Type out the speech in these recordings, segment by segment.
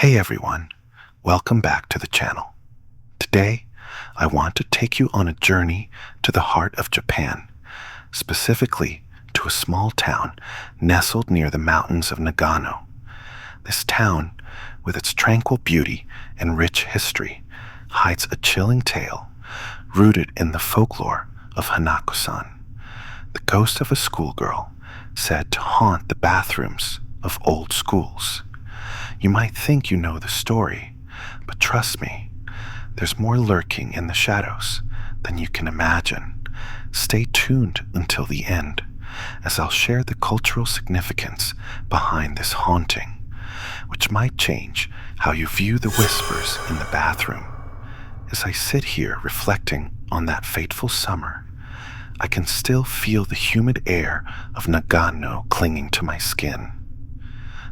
Hey everyone, welcome back to the channel. Today, I want to take you on a journey to the heart of Japan, specifically to a small town nestled near the mountains of Nagano. This town, with its tranquil beauty and rich history, hides a chilling tale rooted in the folklore of Hanako-san, the ghost of a schoolgirl said to haunt the bathrooms of old schools. You might think you know the story, but trust me, there's more lurking in the shadows than you can imagine. Stay tuned until the end, as I'll share the cultural significance behind this haunting, which might change how you view the whispers in the bathroom. As I sit here reflecting on that fateful summer, I can still feel the humid air of Nagano clinging to my skin.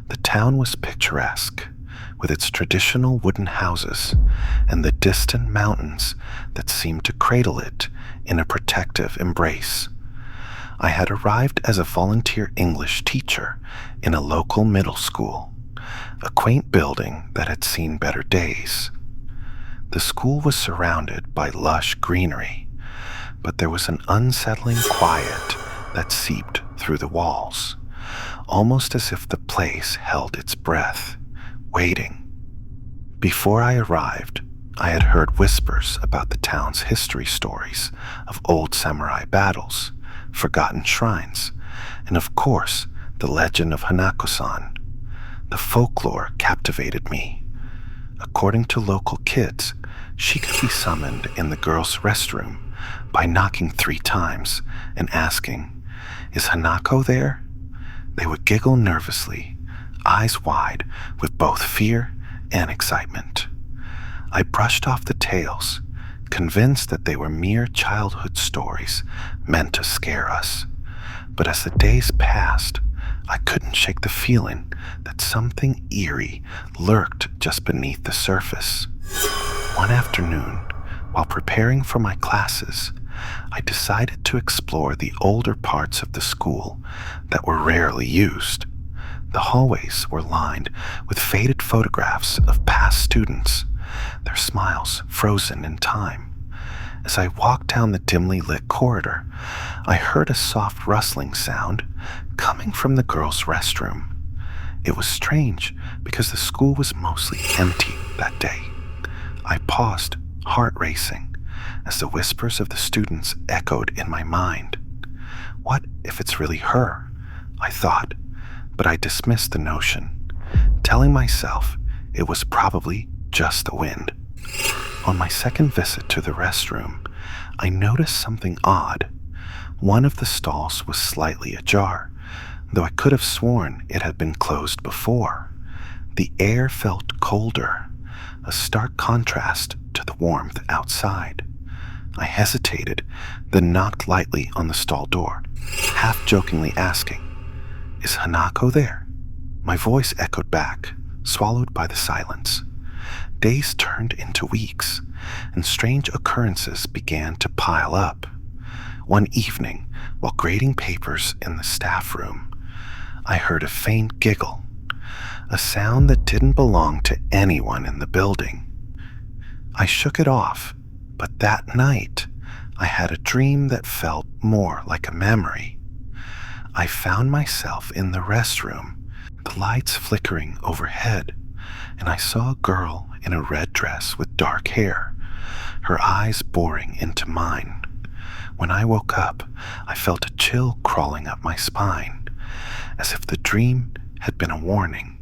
The town was picturesque, with its traditional wooden houses and the distant mountains that seemed to cradle it in a protective embrace. I had arrived as a volunteer English teacher in a local middle school, a quaint building that had seen better days. The school was surrounded by lush greenery, but there was an unsettling quiet that seeped through the walls, almost as if the place held its breath, waiting. Before I arrived, I had heard whispers about the town's history stories of old samurai battles, forgotten shrines, and of course, the legend of Hanako-san. The folklore captivated me. According to local kids, she could be summoned in the girls' restroom by knocking 3 times and asking, "Is Hanako there?" They would giggle nervously, eyes wide with both fear and excitement. I brushed off the tales, convinced that they were mere childhood stories meant to scare us. But as the days passed, I couldn't shake the feeling that something eerie lurked just beneath the surface. One afternoon, while preparing for my classes, I decided to explore the older parts of the school that were rarely used. The hallways were lined with faded photographs of past students, their smiles frozen in time. As I walked down the dimly lit corridor, I heard a soft rustling sound coming from the girls' restroom. It was strange because the school was mostly empty that day. I paused, heart racing, as the whispers of the students echoed in my mind. What if it's really her? I thought, but I dismissed the notion, telling myself it was probably just the wind. On my second visit to the restroom, I noticed something odd. One of the stalls was slightly ajar, though I could have sworn it had been closed before. The air felt colder, a stark contrast to the warmth outside. I hesitated, then knocked lightly on the stall door, half-jokingly asking, "Is Hanako there?" My voice echoed back, swallowed by the silence. Days turned into weeks, and strange occurrences began to pile up. One evening, while grading papers in the staff room, I heard a faint giggle, a sound that didn't belong to anyone in the building. I shook it off, but that night, I had a dream that felt more like a memory. I found myself in the restroom, the lights flickering overhead, and I saw a girl in a red dress with dark hair, her eyes boring into mine. When I woke up, I felt a chill crawling up my spine, as if the dream had been a warning.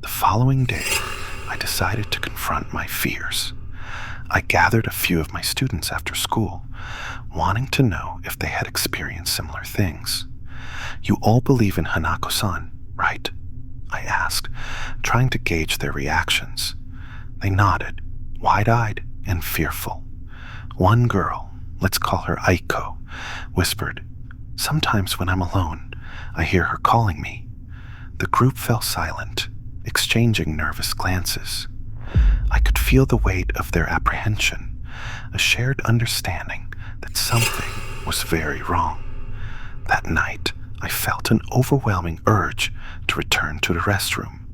The following day, I decided to confront my fears. I gathered a few of my students after school, wanting to know if they had experienced similar things. "You all believe in Hanako-san, right?" I asked, trying to gauge their reactions. They nodded, wide-eyed and fearful. One girl, let's call her Aiko, whispered, "Sometimes when I'm alone, I hear her calling me." The group fell silent, exchanging nervous glances. I could feel the weight of their apprehension, a shared understanding that something was very wrong. That night, I felt an overwhelming urge to return to the restroom,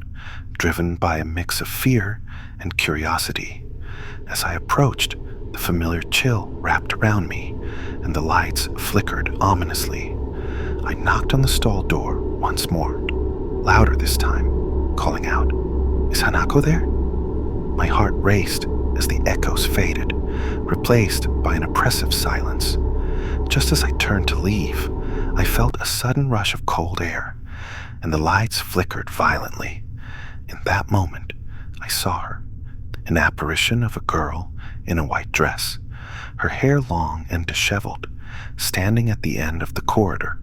driven by a mix of fear and curiosity. As I approached, the familiar chill wrapped around me, and the lights flickered ominously. I knocked on the stall door once more, louder this time, calling out, "Is Hanako there?" My heart raced as the echoes faded, replaced by an oppressive silence. Just as I turned to leave, I felt a sudden rush of cold air, and the lights flickered violently. In that moment, I saw her, an apparition of a girl in a white dress, her hair long and disheveled, standing at the end of the corridor.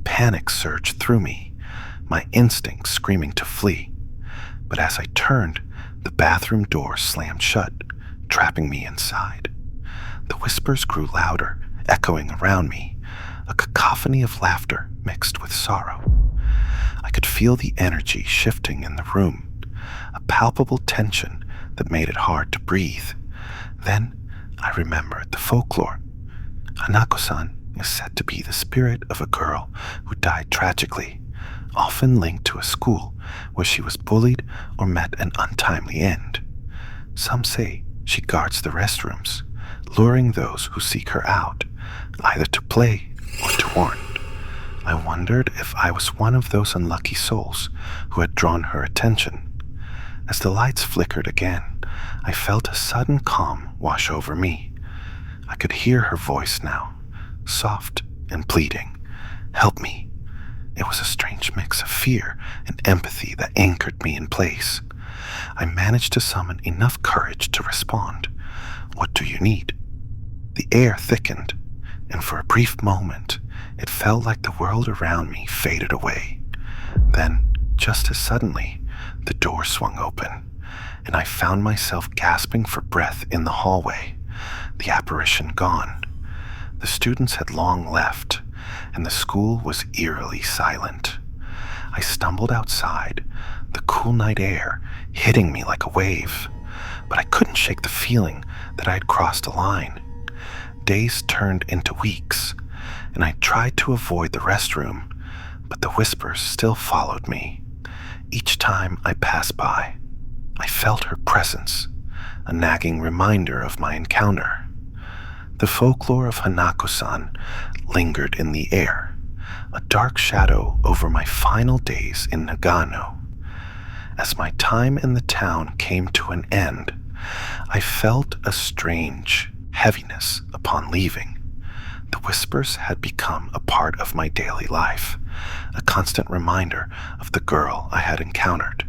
Panic surged through me, my instincts screaming to flee. But as I turned, the bathroom door slammed shut, trapping me inside. The whispers grew louder, echoing around me, a cacophony of laughter mixed with sorrow. I could feel the energy shifting in the room, a palpable tension that made it hard to breathe. Then I remembered the folklore. Hanako-san is said to be the spirit of a girl who died tragically, often linked to a school where she was bullied or met an untimely end. Some say she guards the restrooms, luring those who seek her out, either to play or to warn. I wondered if I was one of those unlucky souls who had drawn her attention. As the lights flickered again, I felt a sudden calm wash over me. I could hear her voice now, soft and pleading. "Help me." It was a strange mix of fear and empathy that anchored me in place. I managed to summon enough courage to respond. "What do you need?" The air thickened, and for a brief moment, it felt like the world around me faded away. Then, just as suddenly, the door swung open, and I found myself gasping for breath in the hallway, the apparition gone. The students had long left, and the school was eerily silent. I stumbled outside, the cool night air hitting me like a wave, but I couldn't shake the feeling that I had crossed a line. Days turned into weeks, and I tried to avoid the restroom, but the whispers still followed me. Each time I passed by, I felt her presence, a nagging reminder of my encounter. The folklore of Hanako-san lingered in the air, a dark shadow over my final days in Nagano. As my time in the town came to an end, I felt a strange heaviness upon leaving. The whispers had become a part of my daily life, a constant reminder of the girl I had encountered.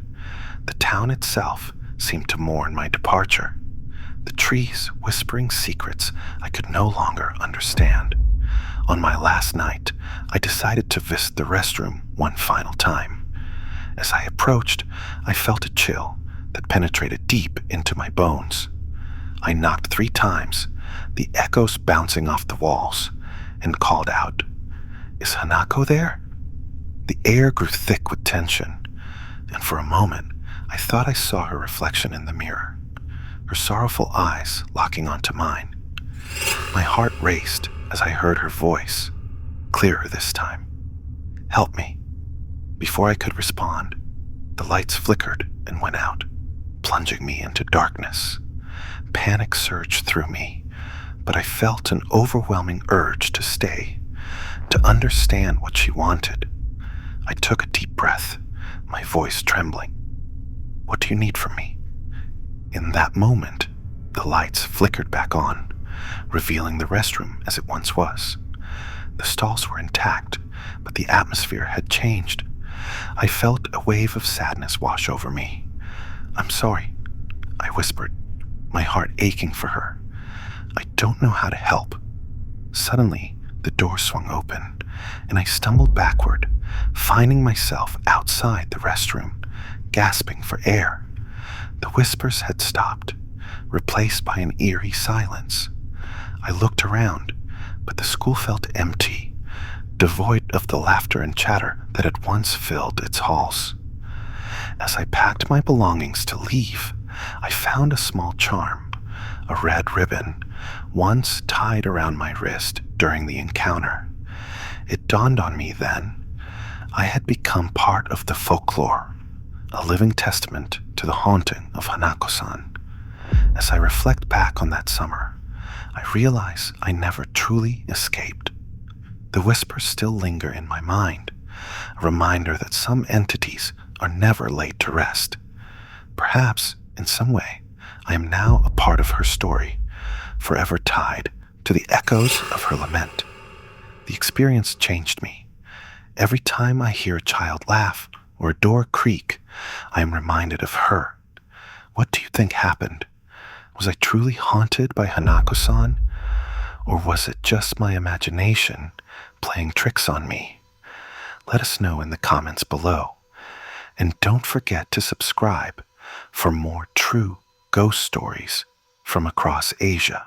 The town itself seemed to mourn my departure, the trees whispering secrets I could no longer understand. On my last night, I decided to visit the restroom one final time. As I approached, I felt a chill that penetrated deep into my bones. I knocked 3 times, the echoes bouncing off the walls, and called out, "Is Hanako there?" The air grew thick with tension, and for a moment I thought I saw her reflection in the mirror, her sorrowful eyes locking onto mine. My heart raced as I heard her voice, clearer this time. "Help me." Before I could respond, the lights flickered and went out, plunging me into darkness. Panic surged through me, but I felt an overwhelming urge to stay, to understand what she wanted. I took a deep breath, my voice trembling. "What do you need from me?" In that moment, the lights flickered back on, revealing the restroom as it once was. The stalls were intact, but the atmosphere had changed. I felt a wave of sadness wash over me. "I'm sorry," I whispered, my heart aching for her. "I don't know how to help." Suddenly, the door swung open, and I stumbled backward, finding myself outside the restroom, gasping for air. The whispers had stopped, replaced by an eerie silence. I looked around, but the school felt empty, devoid of the laughter and chatter that had once filled its halls. As I packed my belongings to leave, I found a small charm, a red ribbon, once tied around my wrist during the encounter. It dawned on me then, I had become part of the folklore, a living testament to the haunting of Hanako-san. As I reflect back on that summer, I realize I never truly escaped. The whispers still linger in my mind, a reminder that some entities are never laid to rest. Perhaps, in some way, I am now a part of her story, forever tied to the echoes of her lament. The experience changed me. Every time I hear a child laugh or a door creak, I am reminded of her. What do you think happened? Was I truly haunted by Hanako-san? Or was it just my imagination playing tricks on me? Let us know in the comments below. And don't forget to subscribe for more true ghost stories from across Asia.